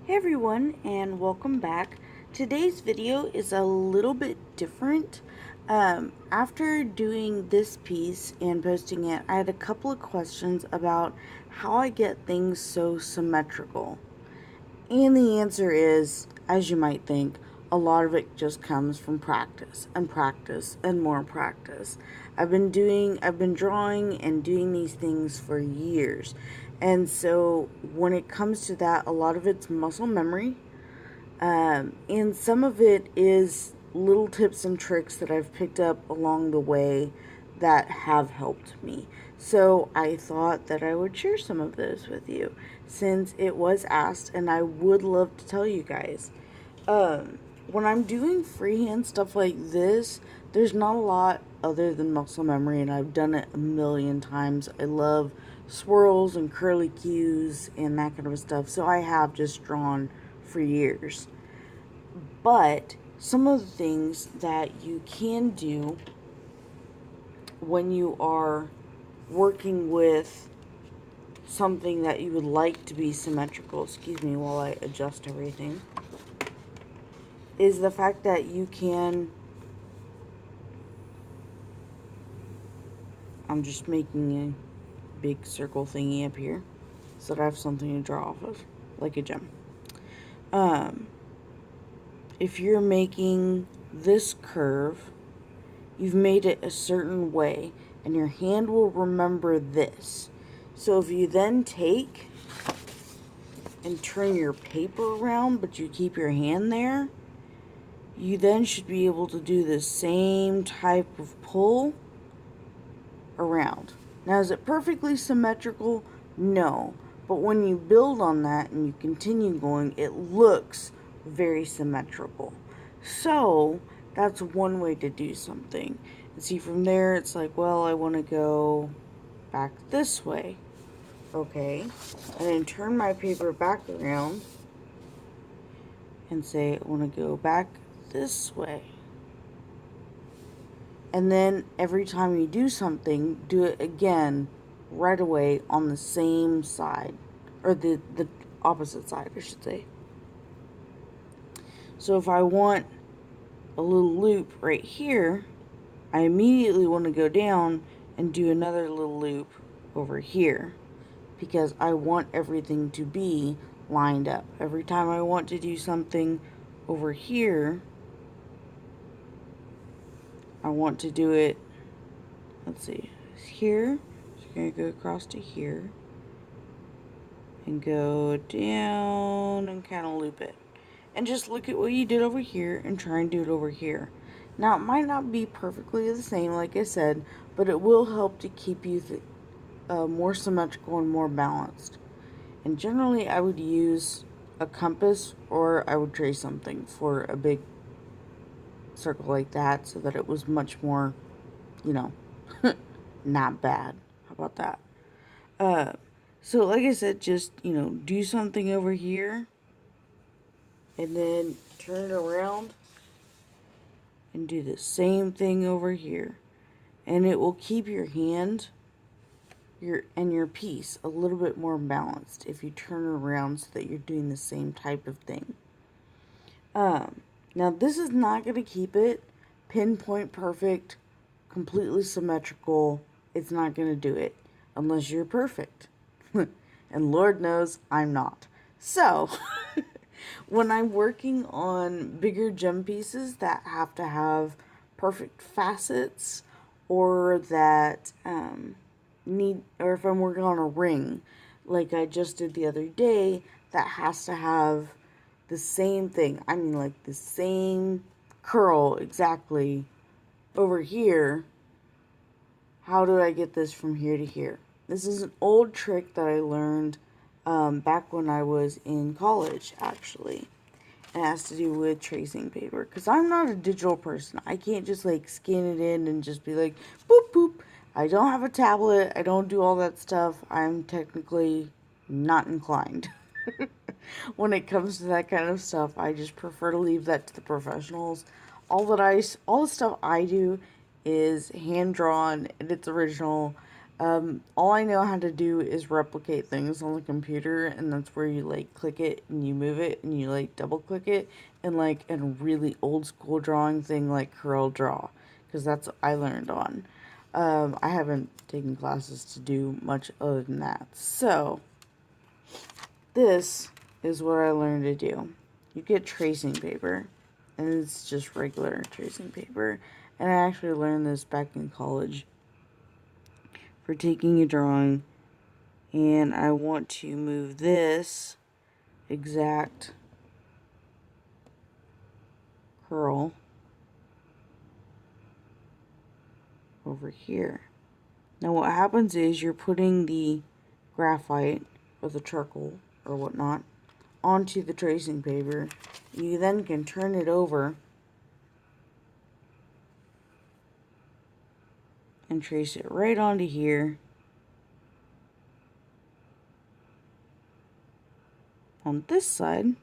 Hey everyone, and welcome back. Today's video is a little bit different. After doing this piece and posting it, I had a couple of questions about how I get things so symmetrical. And the answer is, as you might think, a lot of it just comes from practice and practice and more practice. I've been drawing and doing these things for years. And so when it comes to that, a lot of it's muscle memory. And some of it is little tips and tricks that I've picked up along the way that have helped me. So I thought that I would share some of those with you since it was asked, and I would love to tell you guys. When I'm doing freehand stuff like this, there's not a lot other than muscle memory, and I've done it a million times. I love swirls and curly cues and that kind of stuff, so I have just drawn for years. But some of the things that you can do when you are working with something that you would like to be symmetrical, excuse me while I adjust everything, is the fact that you can, I'm just making a big circle thingy up here so that I have something to draw off of, like a gem. If you're making this curve, you've made it a certain way, and your hand will remember this. So if you then take and turn your paper around, but you keep your hand there, you then should be able to do the same type of pull around. Now, is it perfectly symmetrical? No. But when you build on that and you continue going, it looks very symmetrical. So that's one way to do something. And see, from there, it's like, well, I want to go back this way. Okay. And then turn my paper back around and say, I want to go back this way. And then every time you do something, do it again right away on the same side. Or the opposite side, I should say. So if I want a little loop right here, I immediately want to go down and do another little loop over here, because I want everything to be lined up. Every time I want to do something over here, I want to do it, let's see, here. So I'm going to go across to here and go down and kind of loop it. And just look at what you did over here and try and do it over here. Now, it might not be perfectly the same, like I said, but it will help to keep you more symmetrical and more balanced. And generally, I would use a compass, or I would trace something for a big circle like that so that it was much more, not bad. How about that? So like I said, just, do something over here and then turn it around and do the same thing over here. And it will keep your hand your piece a little bit more balanced if you turn it around so that you're doing the same type of thing. Now this is not going to keep it pinpoint perfect, completely symmetrical. It's not going to do it unless you're perfect. And Lord knows I'm not. So, when I'm working on bigger gem pieces that have to have perfect facets, or that or if I'm working on a ring, like I just did the other day, that has to have the same thing. I mean, like the same curl exactly over here. How do I get this from here to here? This is an old trick that I learned back when I was in college, actually. And it has to do with tracing paper. Because I'm not a digital person. I can't just like scan it in and just be like, boop, boop. I don't have a tablet. I don't do all that stuff. I'm technically not inclined. When it comes to that kind of stuff, I just prefer to leave that to the professionals. All the stuff I do is hand drawn and it's original. All I know how to do is replicate things on the computer, and that's where you like click it and you move it and you like double click it, and like in a really old school drawing thing like Corel Draw, because that's what I learned on. I haven't taken classes to do much other than that. So this is what I learned to do. You get tracing paper, and it's just regular tracing paper. And I actually learned this back in college for taking a drawing, and I want to move this exact curl over here. Now what happens is you're putting the graphite or the charcoal or whatnot onto the tracing paper. You then can turn it over and trace it right onto here on this side.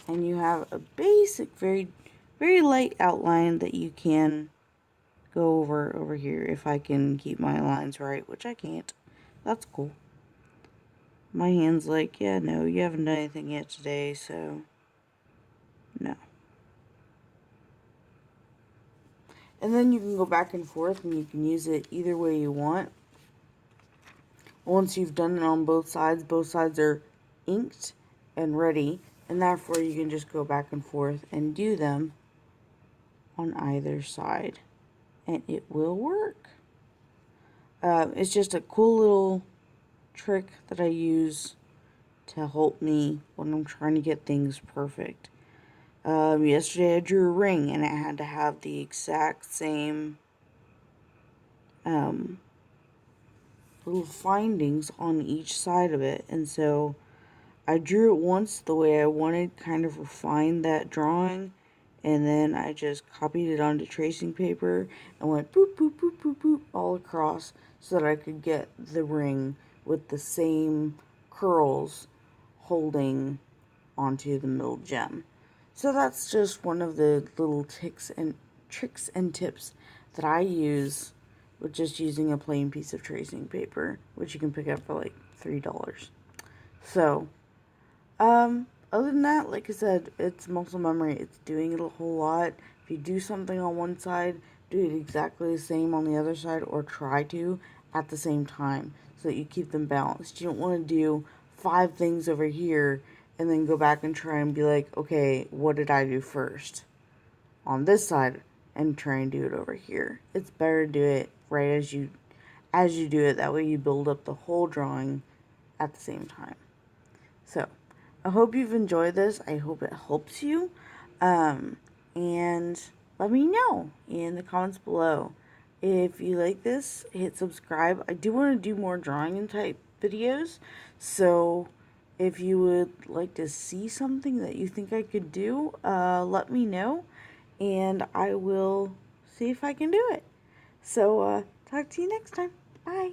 And you have a basic, very light outline that you can go over here if I can keep my lines right, which I can't. That's cool. My hand's like, yeah, no, you haven't done anything yet today, so no. And then you can go back and forth and you can use it either way you want. Once you've done it on both sides are inked and ready, and therefore you can just go back and forth and do them on either side, and it will work. It's just a cool little trick that I use to help me when I'm trying to get things perfect. Yesterday I drew a ring, and it had to have the exact same little findings on each side of it, and so I drew it once the way I wanted, kind of refined that drawing, and then I just copied it onto tracing paper and went boop, boop, boop, boop, boop all across so that I could get the ring with the same curls holding onto the middle gem. So that's just one of the little tricks and tips that I use with just using a plain piece of tracing paper, which you can pick up for like $3. So, other than that, like I said, it's muscle memory. It's doing it a whole lot. If you do something on one side, do it exactly the same on the other side, or try to at the same time so that you keep them balanced. You don't want to do 5 things over here and then go back and try and be like, okay, what did I do first on this side, and try and do it over here. It's better to do it right as you do it. That way you build up the whole drawing at the same time. So, I hope you've enjoyed this. I hope it helps you. And let me know in the comments below. If you like this, hit subscribe. I do want to do more drawing and type videos. So, if you would like to see something that you think I could do, let me know. And I will see if I can do it. So, talk to you next time. Bye.